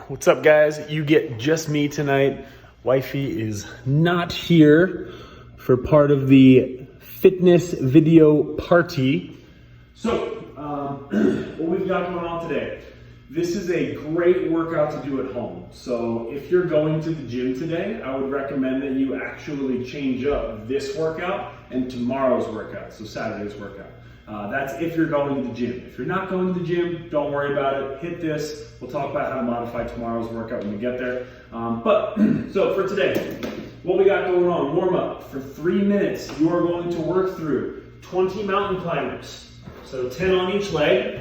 What's up, guys? You get just me tonight. Wifey is not here for part of the fitness video party. So, what we've got going on today. This is a great workout to do at home. So if you're going to the gym today, I would recommend that you actually change up this workout and tomorrow's workout, so Saturday's workout. That's if you're going to the gym. If you're not going to the gym, don't worry about it. Hit this. We'll talk about how to modify tomorrow's workout when we get there. So for today, what we got going on, warm up. For 3 minutes, you are going to work through 20 mountain climbers. So 10 on each leg,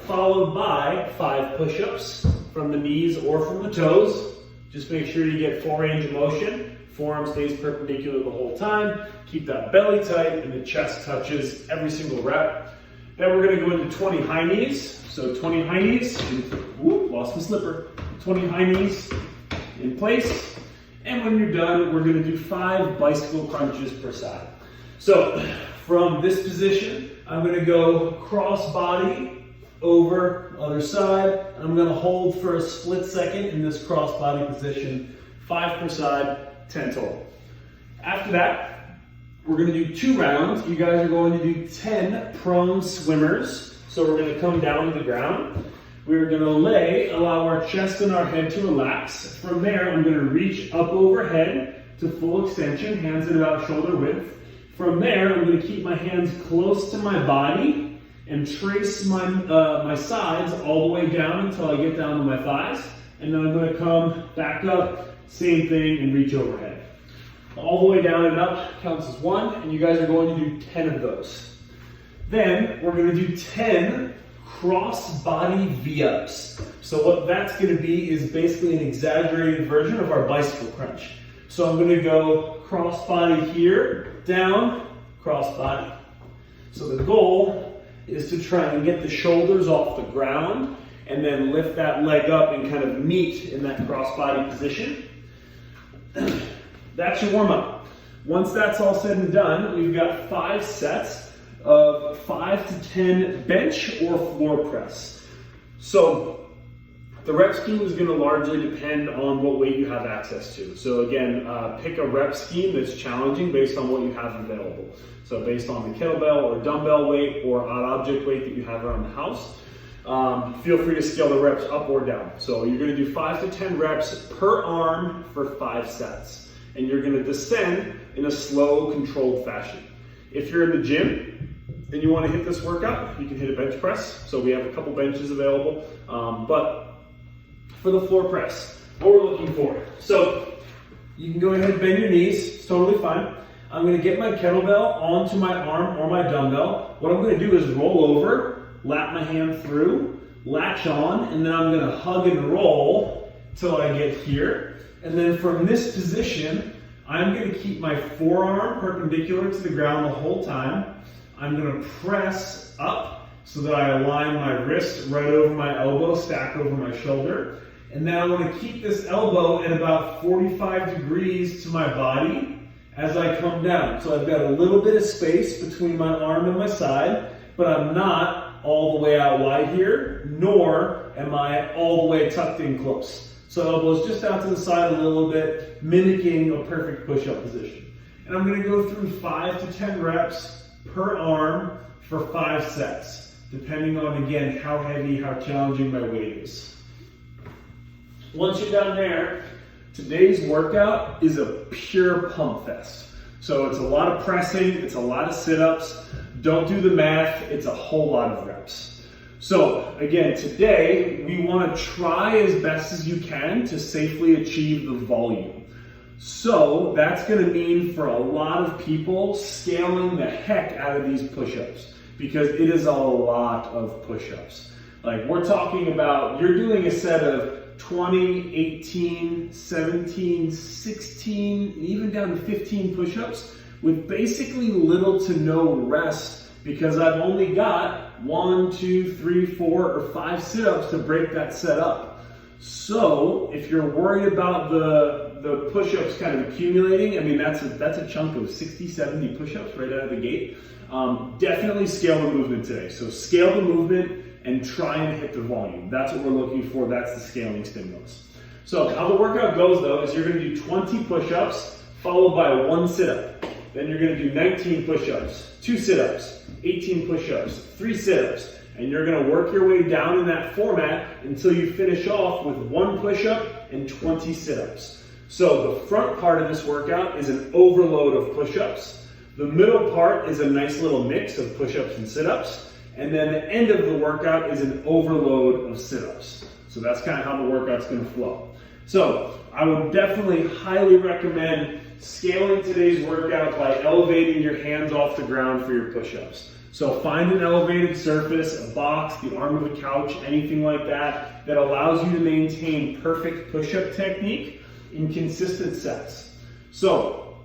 followed by 5 push-ups from the knees or from the toes. Just make sure you get full range of motion. Forearm stays perpendicular the whole time. Keep that belly tight and the chest touches every single rep. Then we're gonna go into 20 high knees. So 20 high knees, whoop, lost my slipper. 20 high knees in place. And when you're done, we're gonna do 5 bicycle crunches per side. So from this position, I'm gonna go cross body over other side. I'm gonna hold for a split second in this cross body position. 5 per side, 10 total. After that, we're gonna do 2 rounds. You guys are going to do 10 prone swimmers. So we're gonna come down to the ground. We're gonna allow our chest and our head to relax. From there, I'm gonna reach up overhead to full extension, hands at about shoulder width. From there, I'm gonna keep my hands close to my body and trace my sides all the way down until I get down to my thighs. And then I'm gonna come back up, same thing, and reach overhead. All the way down and up counts as 1, and you guys are going to do 10 of those. Then we're gonna do 10 cross body V-ups. So what that's gonna be is basically an exaggerated version of our bicycle crunch. So I'm gonna go cross body here, down, cross body. So the goal is to try and get the shoulders off the ground and then lift that leg up and kind of meet in that cross body position. That's your warm up. Once that's all said and done, we've got 5 sets of 5 to 10 bench or floor press. So the rep scheme is going to largely depend on what weight you have access to. So again, pick a rep scheme that's challenging based on what you have available. So based on the kettlebell or dumbbell weight or odd object weight that you have around the house. Feel free to scale the reps up or down. So you're going to do 5 to 10 reps per arm for 5 sets. And you're going to descend in a slow, controlled fashion. If you're in the gym and you want to hit this workout, you can hit a bench press. So we have a couple benches available. But for the floor press, what we're looking for. So you can go ahead and bend your knees. It's totally fine. I'm going to get my kettlebell onto my arm or my dumbbell. What I'm going to do is roll over, lap my hand through, latch on, and then I'm going to hug and roll till I get here. And then from this position, I'm going to keep my forearm perpendicular to the ground the whole time. I'm going to press up so that I align my wrist right over my elbow, stack over my shoulder. And then I want to keep this elbow at about 45 degrees to my body as I come down. So I've got a little bit of space between my arm and my side, but I'm not all the way out wide here, nor am I all the way tucked in close. So elbows just out to the side a little bit, mimicking a perfect push-up position. And I'm gonna go through 5 to 10 reps per arm for 5 sets, depending on, again, how heavy, how challenging my weight is. Once you're done there, today's workout is a pure pump fest. So it's a lot of pressing, it's a lot of sit-ups. Don't do the math, it's a whole lot of reps. So again, today we want to try as best as you can to safely achieve the volume. So that's going to mean for a lot of people scaling the heck out of these push-ups because it is a lot of push-ups. Like we're talking about, you're doing a set of 20, 18, 17, 16, even down to 15 push-ups with basically little to no rest because I've only got 1, 2, 3, 4, or 5 sit-ups to break that set up. So if you're worried about the push-ups kind of accumulating, I mean, that's a chunk of 60, 70 push-ups right out of the gate. Definitely scale the movement today. So scale the movement and try and hit the volume. That's what we're looking for. That's the scaling stimulus. So how the workout goes though is you're gonna do 20 push-ups followed by 1 sit-up. Then you're gonna do 19 push-ups, 2 sit-ups, 18 push-ups, 3 sit-ups, and you're gonna work your way down in that format until you finish off with 1 push-up and 20 sit-ups. So the front part of this workout is an overload of push-ups. The middle part is a nice little mix of push-ups and sit-ups. And then the end of the workout is an overload of sit-ups. So that's kind of how the workout's gonna flow. So I would definitely highly recommend scaling today's workout by elevating your hands off the ground for your push-ups. So find an elevated surface, a box, the arm of a couch, anything like that, that allows you to maintain perfect push-up technique in consistent sets. So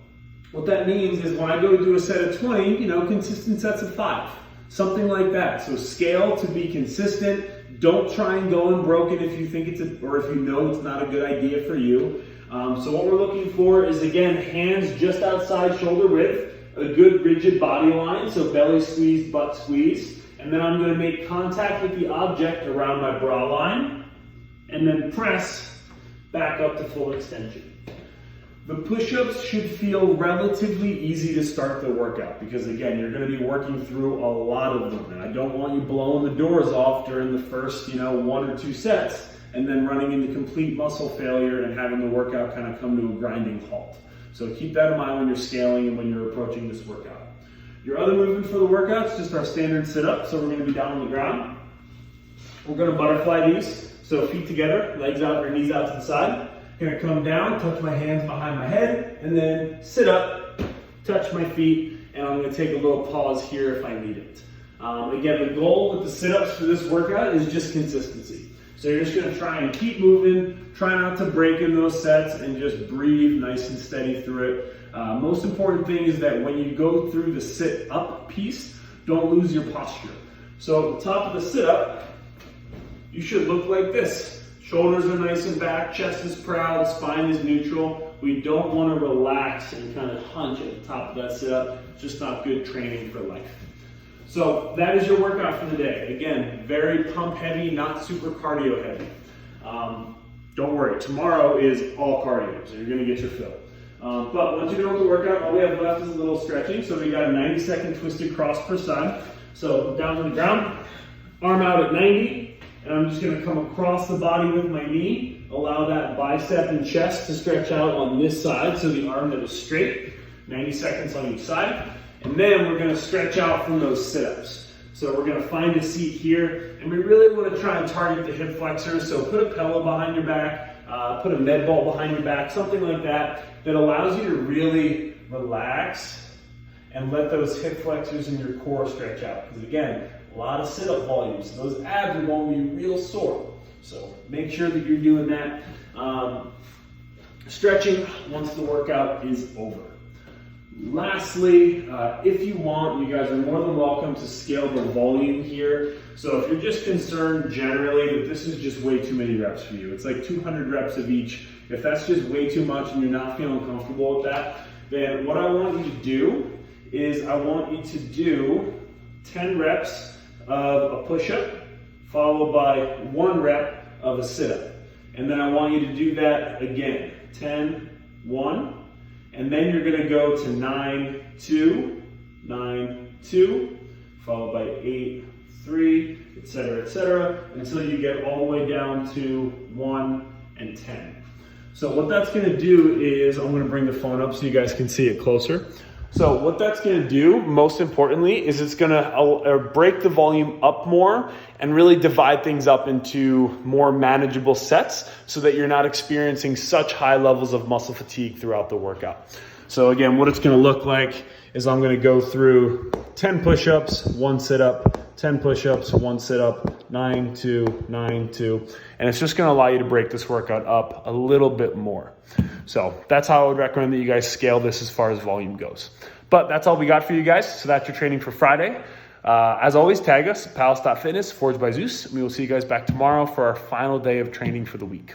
what that means is when I go to do a set of 20, consistent sets of 5, something like that. So scale to be consistent. Don't try and go unbroken if you think or if you know it's not a good idea for you. So what we're looking for is, again, hands just outside shoulder width, a good rigid body line, so belly squeeze, butt squeeze, and then I'm going to make contact with the object around my bra line, and then press back up to full extension. The push-ups should feel relatively easy to start the workout because, again, you're going to be working through a lot of them, and I don't want you blowing the doors off during the first, 1 or 2 sets and then running into complete muscle failure and having the workout kind of come to a grinding halt. So keep that in mind when you're scaling and when you're approaching this workout. Your other movement for the workout is just our standard sit-up. So we're going to be down on the ground. We're going to butterfly these. So feet together, legs out or knees out to the side. Going to come down, touch my hands behind my head, and then sit up, touch my feet, and I'm going to take a little pause here if I need it. Again, the goal with the sit-ups for this workout is just consistency. So you're just going to try and keep moving, try not to break in those sets, and just breathe nice and steady through it. Most important thing is that when you go through the sit-up piece, don't lose your posture. So at the top of the sit-up, you should look like this. Shoulders are nice and back, chest is proud, spine is neutral. We don't want to relax and kind of hunch at the top of that sit-up. It's just not good training for life. So that is your workout for the day. Again, very pump heavy, not super cardio heavy. Don't worry, tomorrow is all cardio, so you're gonna get your fill. But once you're done with the workout, all we have left is a little stretching. So we got a 90-second twisted cross per side. So down to the ground, arm out at 90, and I'm just gonna come across the body with my knee, allow that bicep and chest to stretch out on this side, so the arm that is straight, 90 seconds on each side. And then we're gonna stretch out from those sit-ups. So we're gonna find a seat here, and we really wanna try and target the hip flexors. So put a pillow behind your back, put a med ball behind your back, something like that, that allows you to really relax and let those hip flexors and your core stretch out. Because again, a lot of sit-up volumes, so those abs are gonna be real sore. So make sure that you're doing that. Stretching once the workout is over. Lastly, if you want, you guys are more than welcome to scale the volume here. So if you're just concerned generally that this is just way too many reps for you, it's like 200 reps of each. If that's just way too much and you're not feeling comfortable with that, then what I want you to do is I want you to do 10 reps of a push-up followed by 1 rep of a sit-up. And then I want you to do that again, 10, 1, and then you're gonna go to 9, 2, 9, 2, followed by 8, 3, etc., until you get all the way down to 1 and 10. So what that's gonna do is, I'm gonna bring the phone up so you guys can see it closer. So what that's gonna do, most importantly, is it's gonna break the volume up more and really divide things up into more manageable sets so that you're not experiencing such high levels of muscle fatigue throughout the workout. So again, what it's gonna look like is I'm gonna go through 10 push-ups, 1 sit-up, 10 push-ups, 1 sit-up, 9, 2, 9, 2. And it's just gonna allow you to break this workout up a little bit more. So that's how I would recommend that you guys scale this as far as volume goes. But that's all we got for you guys. So that's your training for Friday. As always, tag us, palace.fitness/by Zeus. We will see you guys back tomorrow for our final day of training for the week.